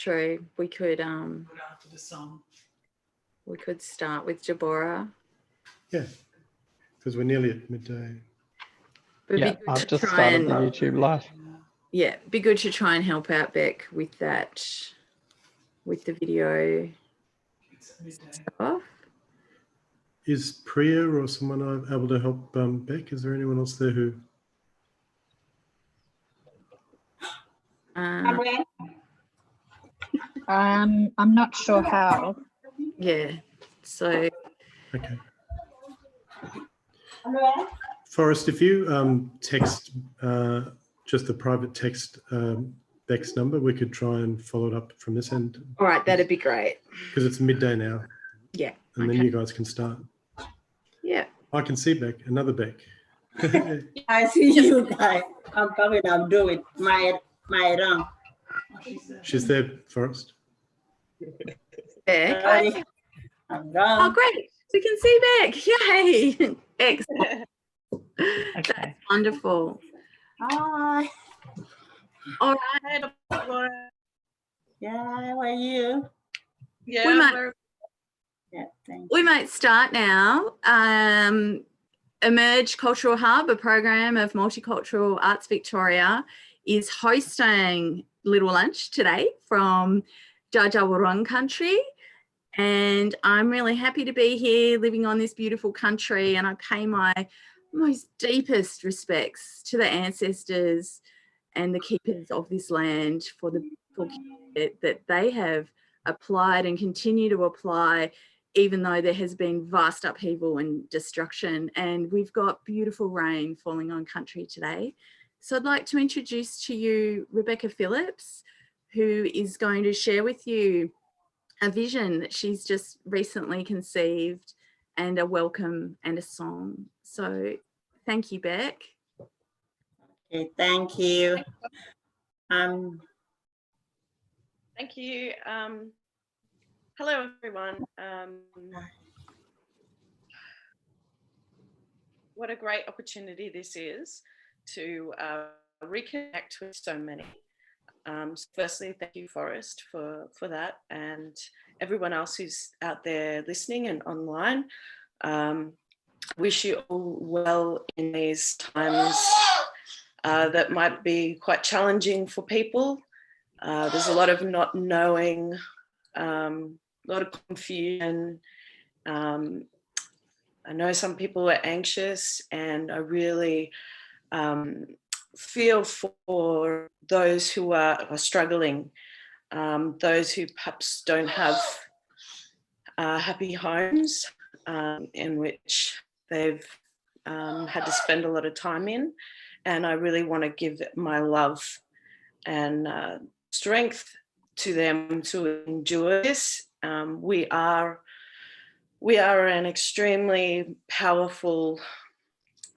True. We could After the song. we could start with Jabora. Yeah, because we're nearly at midday. Yeah, I've just started the YouTube live. Yeah, be good to try and help out Beck with that, with the video stuff. Is Priya or someone able to help Beck? Is there anyone else there who? I'm not sure how. Yeah, so. Okay. Forrest, if you text just the private text Beck's number, we could try and follow it up from this end. All right, that'd be great. Because it's midday now. Yeah. And then you guys can start. Yeah. I can see Beck, another Beck. I see you guys. I'm coming. I'm doing my run. She's there, Forrest. Beck. I'm done. Oh, great. We can see Beck. Yay. Excellent. Okay. That's wonderful. Hi. All right. Yeah, how are you? We might, Yeah, thank you. we might start now. Emerge Cultural Hub, a program of Multicultural Arts Victoria, is hosting Little Lunch today from Dja Dja Wurrung country. And I'm really happy to be here living on this beautiful country, and I pay my most deepest respects to the ancestors and the keepers of this land for the that they have applied and continue to apply, even though there has been vast upheaval and destruction. And we've got beautiful rain falling on country today. So I'd like to introduce to you Rebecca Phillips, who is going to share with you a vision that she's just recently conceived and a welcome and a song. So thank you, Beck. Okay, thank you. Thank you. Hello, everyone. What a great opportunity this is to reconnect with so many. Firstly, thank you, Forrest, for that, and everyone else who's out there listening and online. Wish you all well in these times that might be quite challenging for people. There's a lot of not knowing, a lot of confusion. I know some people are anxious, and I really feel for those who are struggling, those who perhaps don't have happy homes in which they've had to spend a lot of time in. And I really want to give my love and strength to them to endure this. We are an extremely powerful,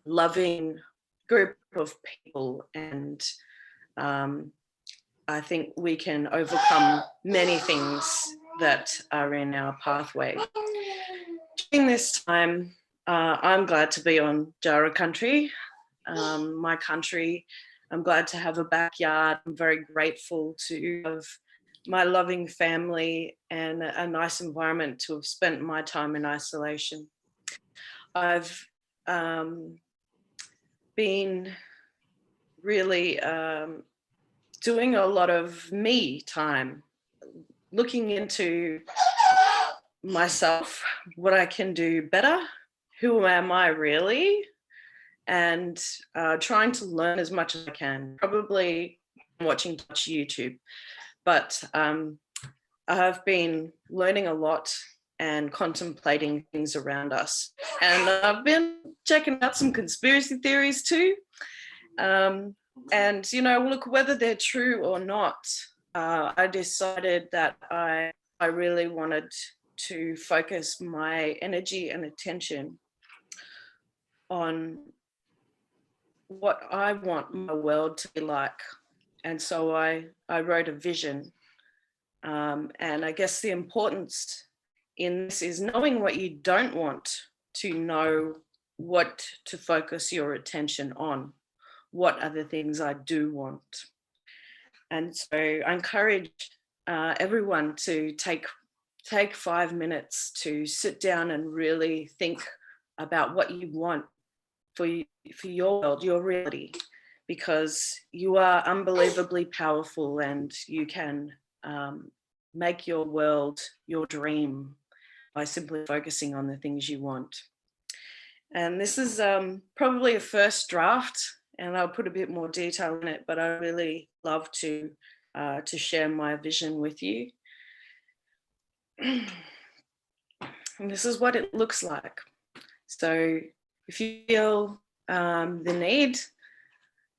loving group of people, and I think we can overcome many things that are in our pathway. During this time, I'm glad to be on Djara country, my country. I'm glad to have a backyard. I'm very grateful to have my loving family and a nice environment to have spent my time in isolation. I've been really doing a lot of me time, looking into myself, what I can do better, who am I really, and trying to learn as much as I can, probably watching Dutch YouTube. But I've been learning a lot and contemplating things around us. And I've been checking out some conspiracy theories too. And, you know, look, whether they're true or not, I decided that I really wanted to focus my energy and attention on what I want my world to be like. And so I wrote a vision. And I guess the importance in this is knowing what you don't want, to know what to focus your attention on. What are the things I do want? And so I encourage everyone to take 5 minutes to sit down and really think about what you want for your world, your reality, because you are unbelievably powerful and you can make your world your dream by simply focusing on the things you want. And this is probably a first draft, and I'll put a bit more detail in it, but I really love to share my vision with you. And this is what it looks like. So if you feel the need,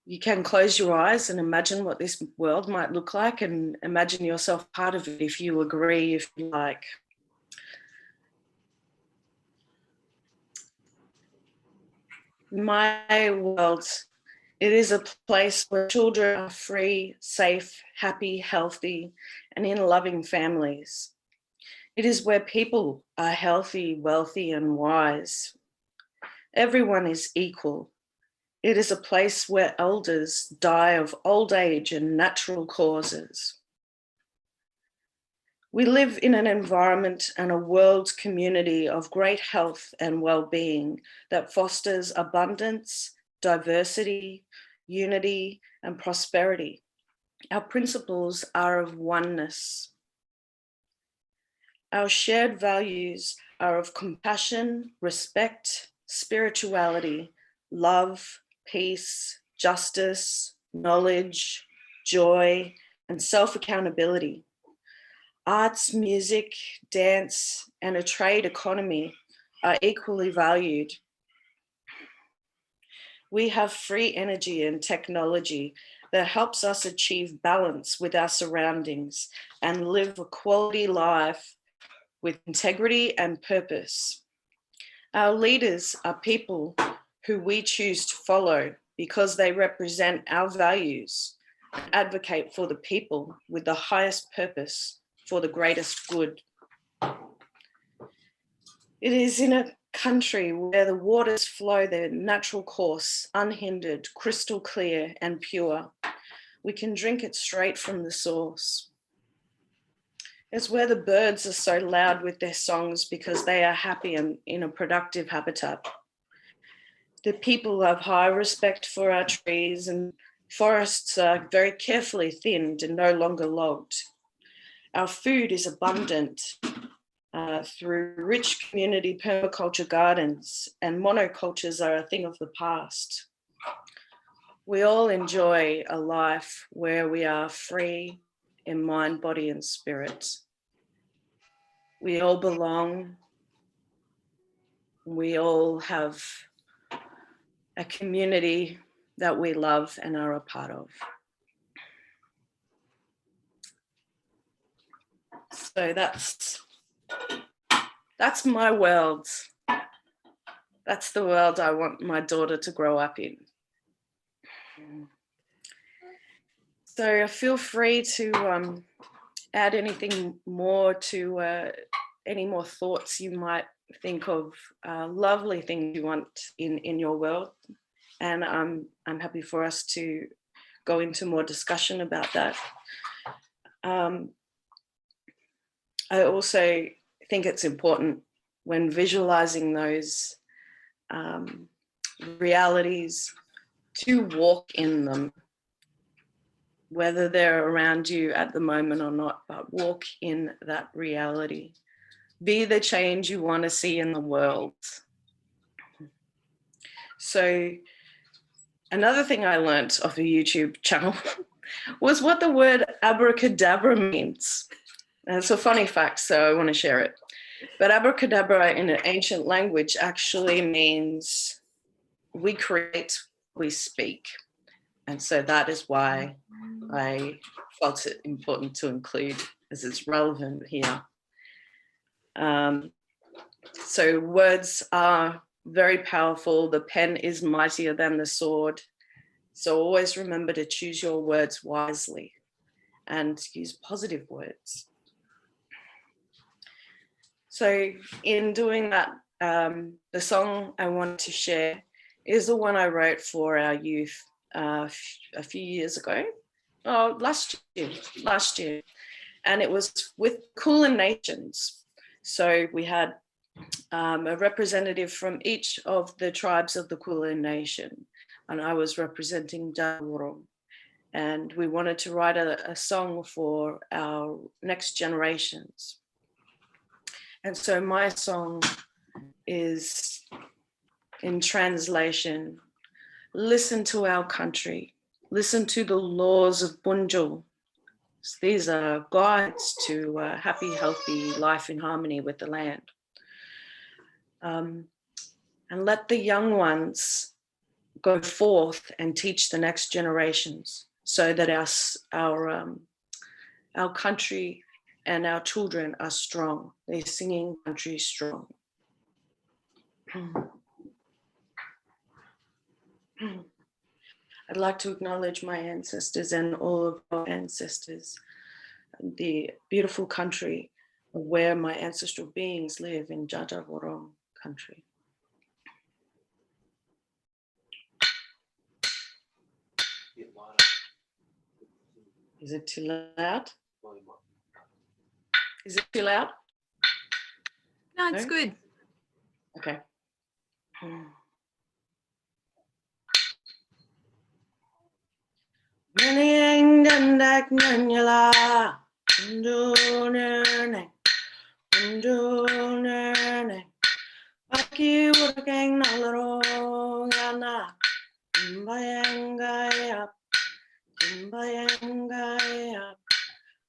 you can close your eyes and imagine what this world might look like, and imagine yourself part of it if you agree, if you like. My world, it is a place where children are free, safe, happy, healthy, and in loving families. It is where people are healthy, wealthy, and wise. Everyone is equal. It is a place where elders die of old age and natural causes. We live in an environment and a world community of great health and well-being that fosters abundance, diversity, unity, and prosperity. Our principles are of oneness. Our shared values are of compassion, respect, spirituality, love, peace, justice, knowledge, joy, and self-accountability. Arts, music, dance, and a trade economy are equally valued. We have free energy and technology that helps us achieve balance with our surroundings and live a quality life with integrity and purpose. Our leaders are people who we choose to follow because they represent our values and advocate for the people with the highest purpose for the greatest good. It is in a country where the waters flow their natural course, unhindered, crystal clear and pure. We can drink it straight from the source. It's where the birds are so loud with their songs because they are happy and in a productive habitat. The people have high respect for our trees, and forests are very carefully thinned and no longer logged. Our food is abundant through rich community permaculture gardens, and monocultures are a thing of the past. We all enjoy a life where we are free in mind, body, and spirit. We all belong. We all have a community that we love and are a part of. So that's my world. That's the world I want my daughter to grow up in. So feel free to add anything more to any more thoughts you might think of, lovely things you want in your world. And I'm happy for us to go into more discussion about that. I also think it's important when visualizing those realities to walk in them, whether they're around you at the moment or not, but walk in that reality. Be the change you want to see in the world. So another thing I learned off a YouTube channel was what the word abracadabra means. And it's a funny fact, so I want to share it. But abracadabra in an ancient language actually means we create, we speak. And so that is why I felt it important to include, as it's relevant here. So words are very powerful. The pen is mightier than the sword. So always remember to choose your words wisely and use positive words. So in doing that, the song I want to share is the one I wrote for our youth a few years ago. Oh, last year. and it was with Kulin Nations. So we had a representative from each of the tribes of the Kulin Nation, and I was representing Djab Wurrung. And we wanted to write a song for our next generations. And so my song is, in translation, listen to our country, listen to the laws of Bunjil. These are guides to a happy, healthy life in harmony with the land. And let the young ones go forth and teach the next generations so that our country and our children are strong. They're singing country strong. I'd like to acknowledge my ancestors and all of our ancestors, the beautiful country where my ancestral beings live in Djab Wurrung country. Is it too loud? Is it too loud? No, it's good. Okay.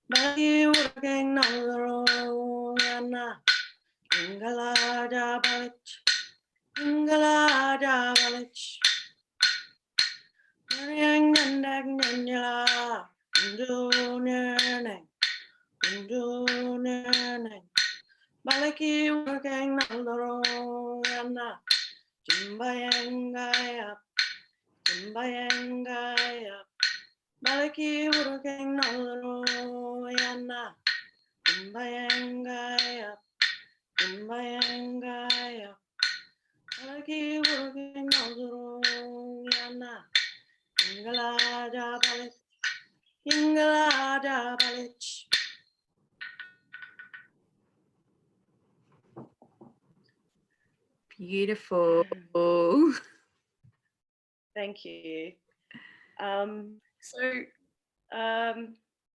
Bagi urang nalorongana, Ingalada balik, Yang nandak nanyala, Indo neneng, Balaki urang nalorongana, Jimbayang gaya, Balaki urang nalorongana, Jimbayang gaya, Balaki urang nalorongana, Ingalada balik. Beautiful. Thank you.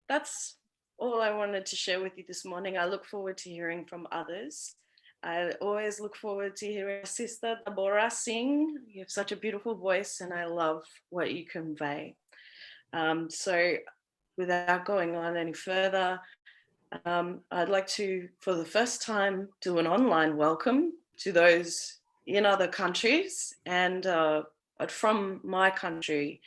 That's all I wanted to share with you this morning. I look forward to hearing from others. I always look forward to hearing Sister Deborah sing. You have such a beautiful voice and I love what you convey. So without going on any further, I'd like to, for the first time, do an online welcome to those in other countries and from my country.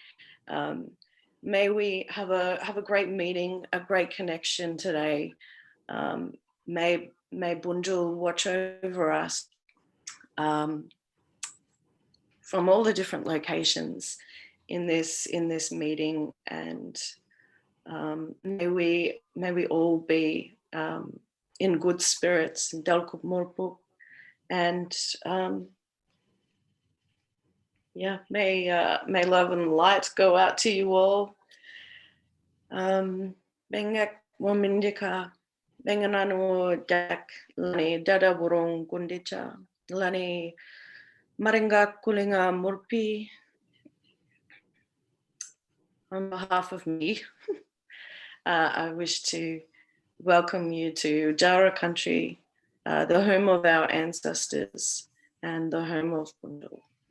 May we have a great meeting, a great connection today. May Bunjil watch over us from all the different locations in this meeting, and may we all be in good spirits. Dalkup Murpuk, and may love and light go out to you all. Bengak Wamindika, Bengananu Jak, Lani Dada Wurrung Gundicha, Lani Maringa Kulinga Murpi. On behalf of me, I wish to welcome you to Jara country, the home of our ancestors and the home of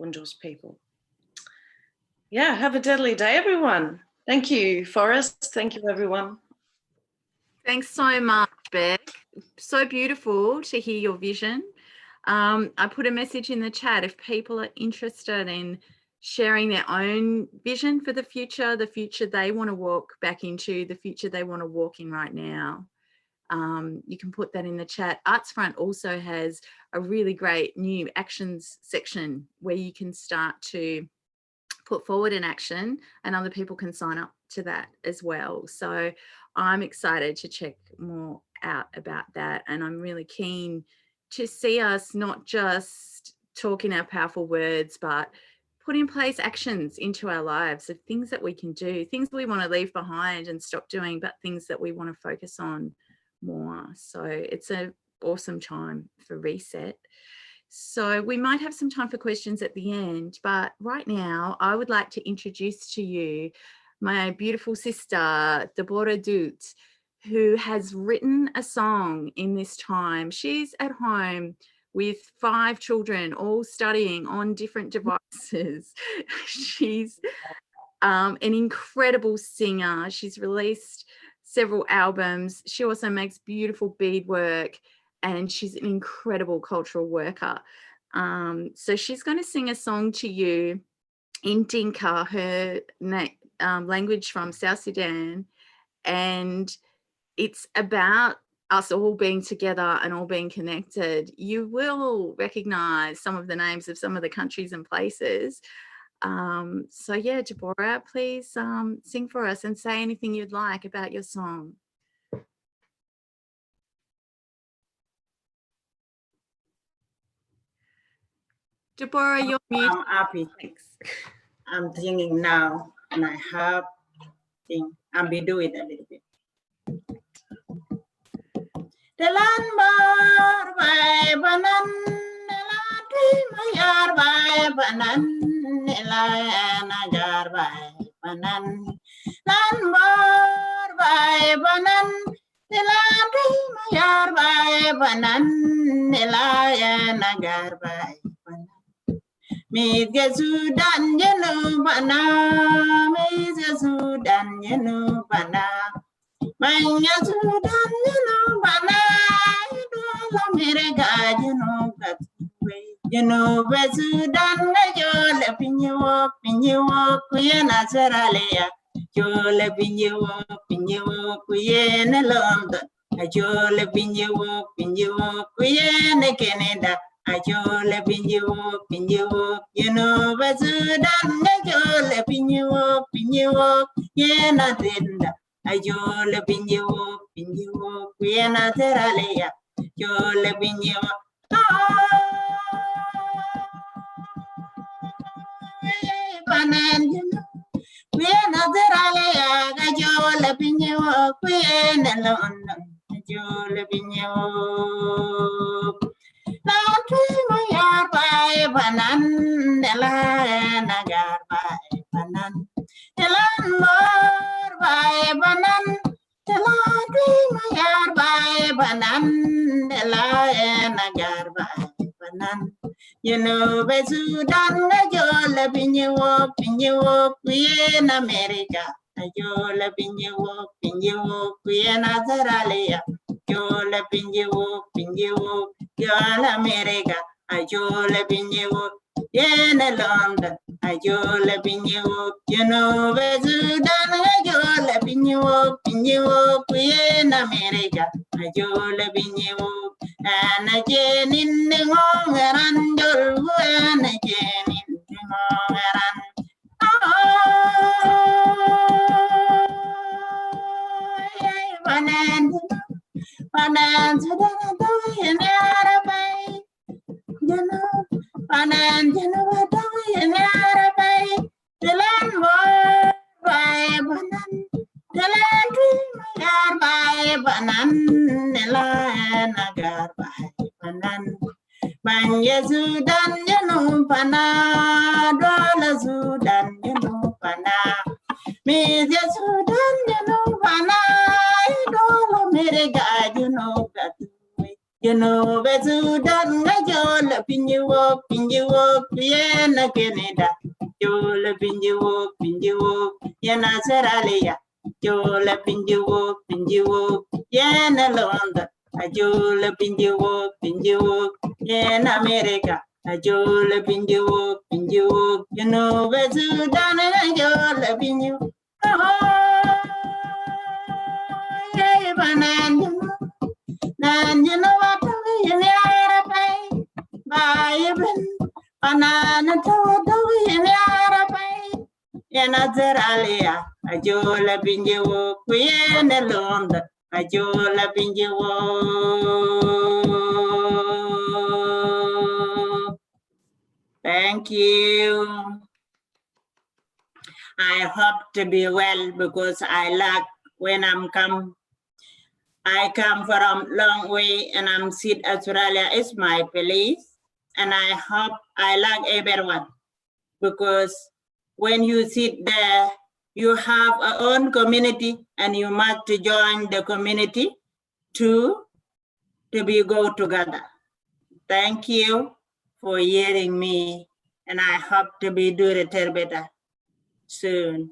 Bunjil's people. Yeah, have a deadly day, everyone. Thank you, Forrest. Thank you, everyone. Thanks so much, Beck. So beautiful to hear your vision. I put a message in the chat if people are interested in sharing their own vision for the future they want to walk back into, the future they want to walk in right now. You can put that in the chat. Artsfront also has a really great new actions section where you can start to put forward an action and other people can sign up to that as well. So I'm excited to check more out about that, and I'm really keen to see us not just talking our powerful words, but put in place actions into our lives of things that we can do, things we want to leave behind and stop doing, but things that we want to focus on more. So it's an awesome time for reset. So we might have some time for questions at the end, but right now I would like to introduce to you my beautiful sister, Deborah Doot, who has written a song in this time. She's at home with 5 children, all studying on different devices. She's an incredible singer. She's released several albums. She also makes beautiful beadwork, and she's an incredible cultural worker. So she's going to sing a song to you in Dinka, her language from South Sudan, and it's about us all being together and all being connected. You will recognize some of the names of some of the countries and places. So yeah, Deborah, please sing for us and say anything you'd like about your song. Deborah, you're muted. I'm happy. Thanks. I'm singing now, and I have thing. I'll be doing a little bit. The land bar by banan, the land mayar by banan, the land jar by banan, land bar by banan, the land mayar by banan, the land jar by banan. Me get Sudan, you know, bana, me get Sudan, you know, bana. Manya Sudan, you know, bana, you know, America, you know, but you know, but Sudan, you're letting you walk, we are not Seralia. You're letting you walk, we are in London. You're letting you walk, we are in Canada. Ajole pinyo, you know, but Sudan, ajole pinyo, yena tenda. Ajole pinyo, yena teralia. Jole pinyo, panan, you know, yena teralia. Ajole pinyo, yena London. Ajole pinyo. Mayar by banan, Elan agar by banan, Elan more by banan, Elan mayar by banan, Elan agar by banan. You know, Besudan, Ajola Pinyo, we in America, Ajola Pinyo, we in Azaralia. Ajola pinyo, Yola America, Ajola pinyo, Yena London, Ajola pinyo, you know, Sudan, Ajola pinyo, in America, Ajola pinyo, and again in the home and and again in the home Panan Sudan, in Arabai, you know, Panan, you know, in Arabai, the land war by Banan, the land dream by Banan, the land agar by Banan. Banya Sudan, you know, Pana, Dola Sudan, you know, Pana, Media Sudan, you know, Pana. America, you know that way. You know, but Sudan, Ajola pinyo, Yena Canada, Jola pinyo, Yena Seralia, Jola pinyo, Yena London, Ajola pinyo, Yena America, Ajola pinyo, you know, but Sudan, Ajola pinyo. Nan you know what we in the Arabai, by banana to in the Arabai, Yanazeralia, Ajola pinyo, Queen London, Ajola pinyo. Thank you. I hope to be well because I like when I come from long way and I'm sit Australia is my place. And I hope I like everyone because when you sit there, you have a own community and you must join the community to be go together. Thank you for hearing me, and I hope to be do it better soon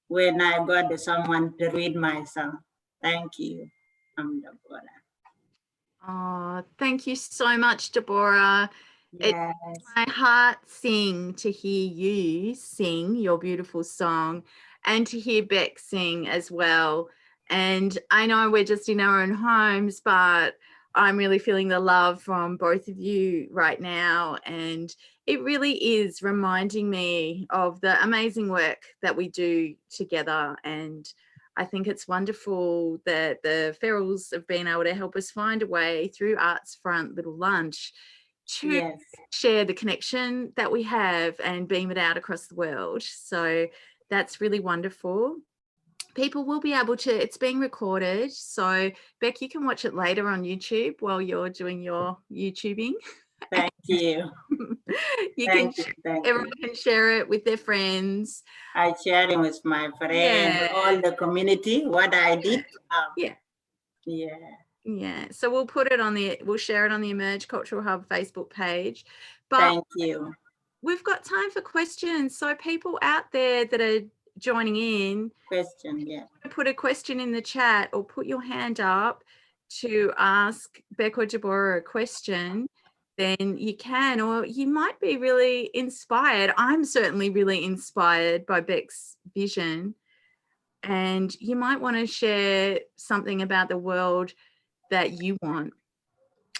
when I got someone to read my song. Thank you. I'm Deborah. Oh, thank you so much, Deborah. Yes. My heart sing to hear you sing your beautiful song and to hear Beck sing as well. And I know we're just in our own homes, but I'm really feeling the love from both of you right now. And it really is reminding me of the amazing work that we do together. And I think it's wonderful that the Ferrells have been able to help us find a way through Arts Front Little Lunch to Yes. share the connection that we have and beam it out across the world. So that's really wonderful. People will be able to, it's being recorded. So Beck, you can watch it later on YouTube while you're doing your YouTubing. Thank you. Everyone can share it with their friends. I sharing with my friends, all the community, what I did. Yeah. So we'll share it on the Emerge Cultural Hub Facebook page. But thank you. We've got time for questions. So people out there that are joining in, put a question in the chat or put your hand up to ask Beck or Deborah a question, then you can, or you might be really inspired. I'm certainly really inspired by Beck's vision, and you might want to share something about the world that you want.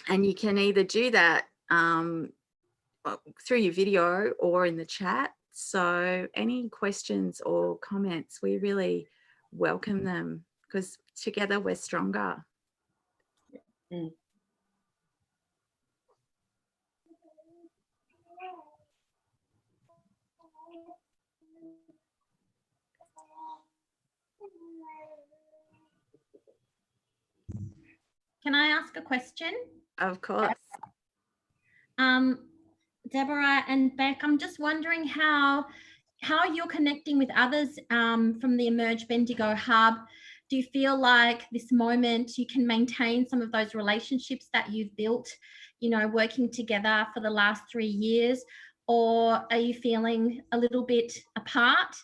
And you can either do that through your video or in the chat. So any questions or comments, we really welcome them because together we're stronger. Mm. Can I ask a question? Of course. Deborah and Beck, I'm just wondering how you're connecting with others from the Emerge Bendigo Hub. Do you feel like this moment you can maintain some of those relationships that you've built, working together for the last 3 years, or are you feeling a little bit apart?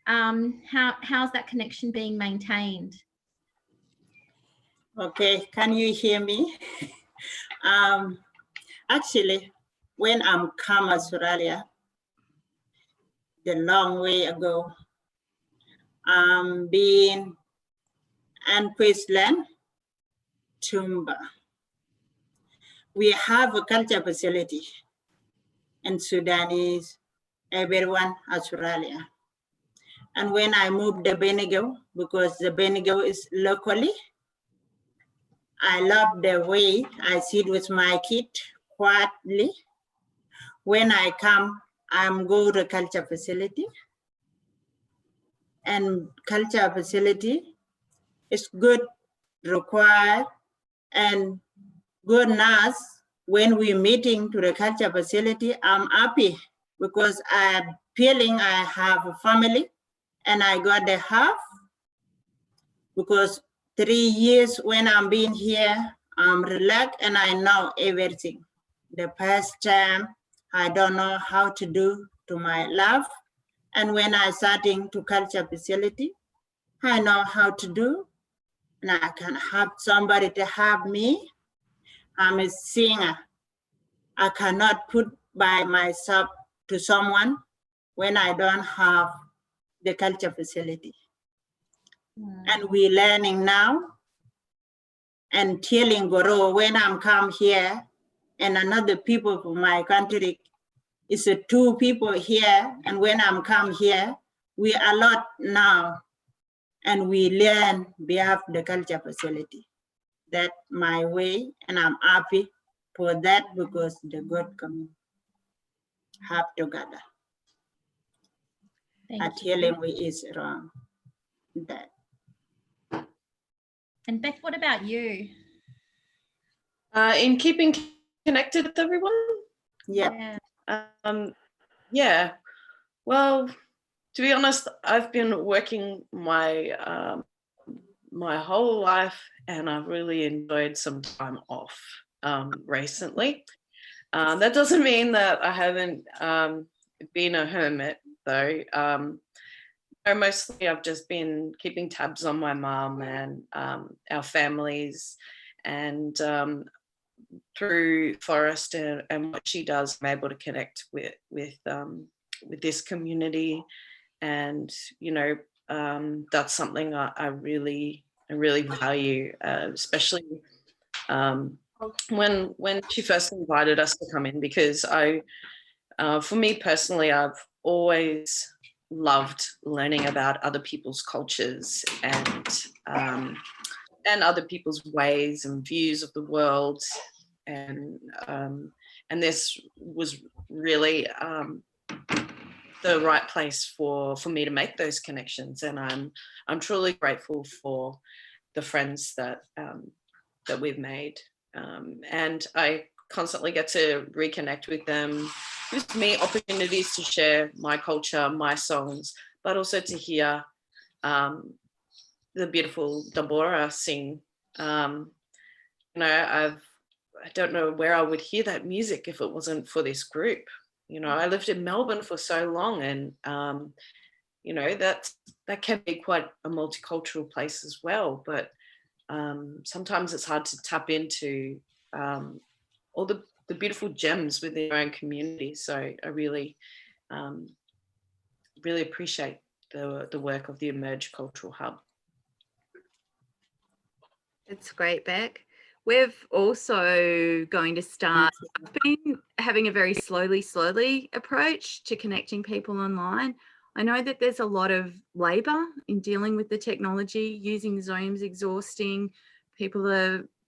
How's that connection being maintained? Okay, can you hear me? Actually, when I'm come Australia, the long way ago, being in Queensland, Tumba. We have a culture facility in Sudanese, everyone, Australia. And when I moved to Bendigo, because the Bendigo is locally, I love the way I sit with my kid quietly. When I come, I'm go to culture facility. And culture facility is good, required, and good nurse. When we're meeting to the culture facility, I'm happy because I'm feeling I have a family and I got the half because 3 years when I'm being here, I'm relaxed and I know everything. The past time, I don't know how to do to my life. And when I starting to culture facility, I know how to do, and I can have somebody to help me. I'm a singer. I cannot put by myself to someone when I don't have the culture facility. And we're learning now and telling Goro when I'm come here and another people from my country, it's 2 people here. And when I'm come here, we are a lot now and we learn behalf the culture facility. That's my way and I'm happy for that because the God coming have together. Thank telling you. we is wrong. That. And Beth, what about you? In keeping connected with everyone. Yeah. Yeah. Well, to be honest, I've been working my my whole life, and I've really enjoyed some time off recently. That doesn't mean that I haven't been a hermit, though. Mostly I've just been keeping tabs on my mum and our families, and through Forrest and what she does, I'm able to connect with this community, and that's something I really value, especially when she first invited us to come in, because for me personally, I've always loved learning about other people's cultures and other people's ways and views of the world, and this was really the right place for me to make those connections, and I'm truly grateful for the friends that we've made, and I constantly get to reconnect with them. Gives me opportunities to share my culture, my songs, but also to hear the beautiful Deborah sing. I don't know where I would hear that music if it wasn't for this group. I lived in Melbourne for so long, and that can be quite a multicultural place as well. But sometimes it's hard to tap into all the beautiful gems within your own community. So I really appreciate the work of the Emerge Cultural Hub. It's great, Beck. We've also going to start, I've been having a very slowly approach to connecting people online. I know that there's a lot of labour in dealing with the technology. Using Zoom's exhausting. People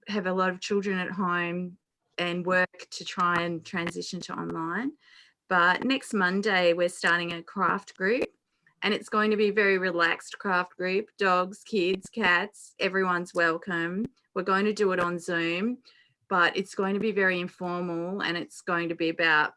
have a lot of children at home and work to try and transition to online. But next Monday, we're starting a craft group, and it's going to be a very relaxed craft group. Dogs, kids, cats, everyone's welcome. We're going to do it on Zoom, but it's going to be very informal, and it's going to be about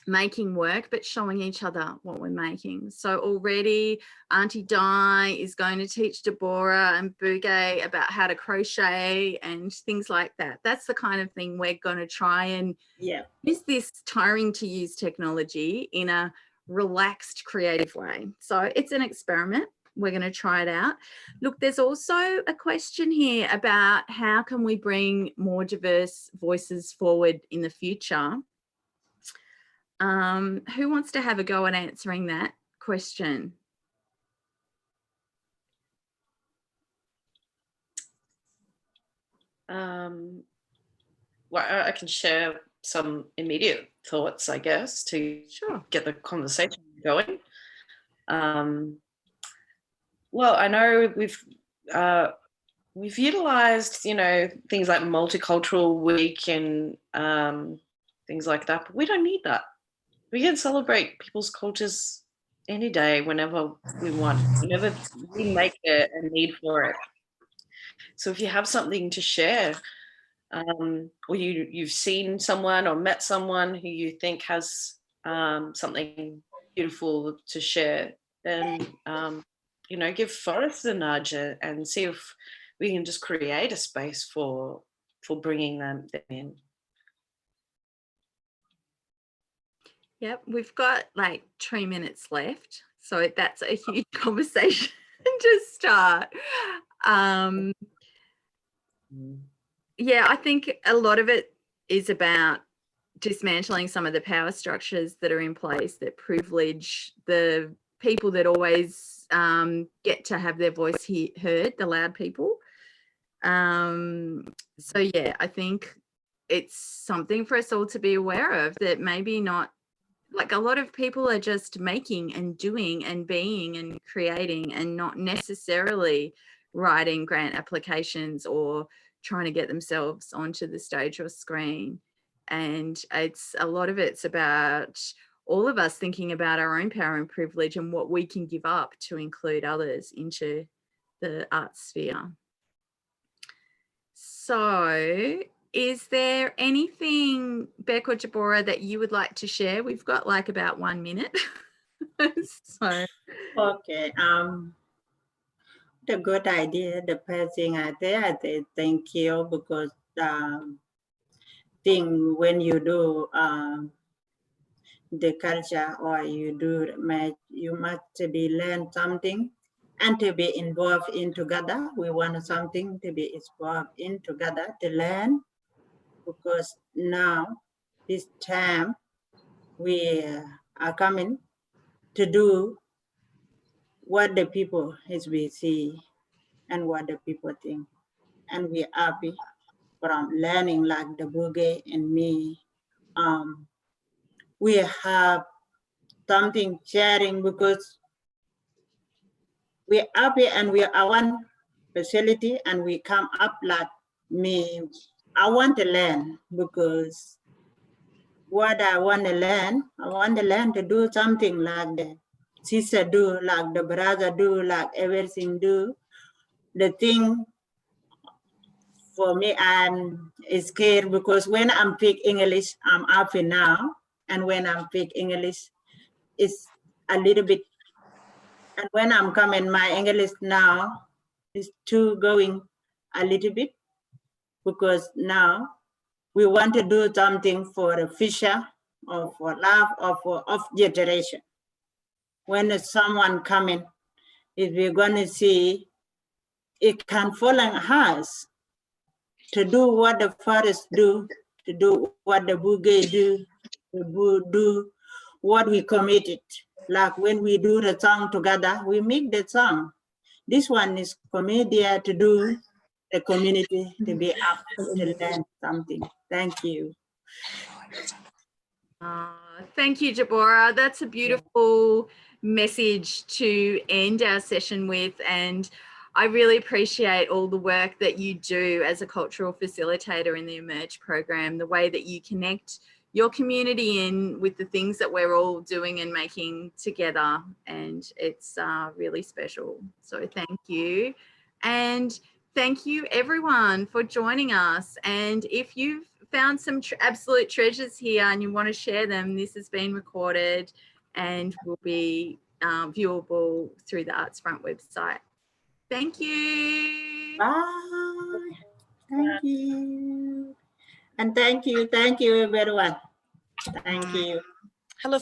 making work, but showing each other what we're making. So already Auntie Di is going to teach Deborah and Bugay about how to crochet and things like that. That's the kind of thing we're going to try and use this tiring to use technology in a relaxed, creative way. So it's an experiment. We're going to try it out. Look, there's also a question here about how can we bring more diverse voices forward in the future? Who wants to have a go at answering that question? Well, I can share some immediate thoughts, I guess, to get the conversation going. Well, I know we've utilised, things like Multicultural Week and things like that, but we don't need that. We can celebrate people's cultures any day, whenever we want, whenever we make a need for it. So if you have something to share, or you've seen someone or met someone who you think has something beautiful to share, then give Forrest a nudge and see if we can just create a space for bringing them in. Yep, we've got like 3 minutes left, so that's a huge conversation to start. Yeah, I think a lot of it is about dismantling some of the power structures that are in place that privilege the people that always get to have their voice heard, the loud people. So yeah, I think it's something for us all to be aware of, that maybe not, like, a lot of people are just making and doing and being and creating and not necessarily writing grant applications or trying to get themselves onto the stage or screen. And a lot of it's about all of us thinking about our own power and privilege and what we can give up to include others into the arts sphere. So is there anything, Beck or Deborah, that you would like to share? We've got like about 1 minute. So Okay. The good idea. The first thing I say thank you, because thing when you do the culture or you do the match, you must be learn something and to be involved in together. We want something to be involved in together to learn, because now this time we are coming to do what the people is we see and what the people think, and we are happy from learning like the Boogie and me. We have something sharing because we're happy and we are one facility, and we come up like me. I want to learn, because what I want to learn to do something like the sister do, like the brother do, like everything do. The thing for me, I'm scared because when I'm speak English, I'm happy now. And when I'm speak English, it's a little bit. And when I'm coming, my English now is too going a little bit, because now we want to do something for the future or for love or for of generation. When someone coming, if we're going to see, it can fall on us to do what the forest do, to do what the Boogie do, to do what we committed. Like when we do the song together, we make the song. This one is commedia to do the community to be up to learn something. Thank you. Thank you, Deborah. That's a beautiful message to end our session with, and I really appreciate all the work that you do as a cultural facilitator in the Emerge program, the way that you connect your community in with the things that we're all doing and making together, and it's really special. So thank you. And thank you everyone for joining us. And if you've found some absolute treasures here and you want to share them, this has been recorded and will be viewable through the Arts Front website. Thank you. Bye. Thank you. And thank you everyone. Thank you. Hello.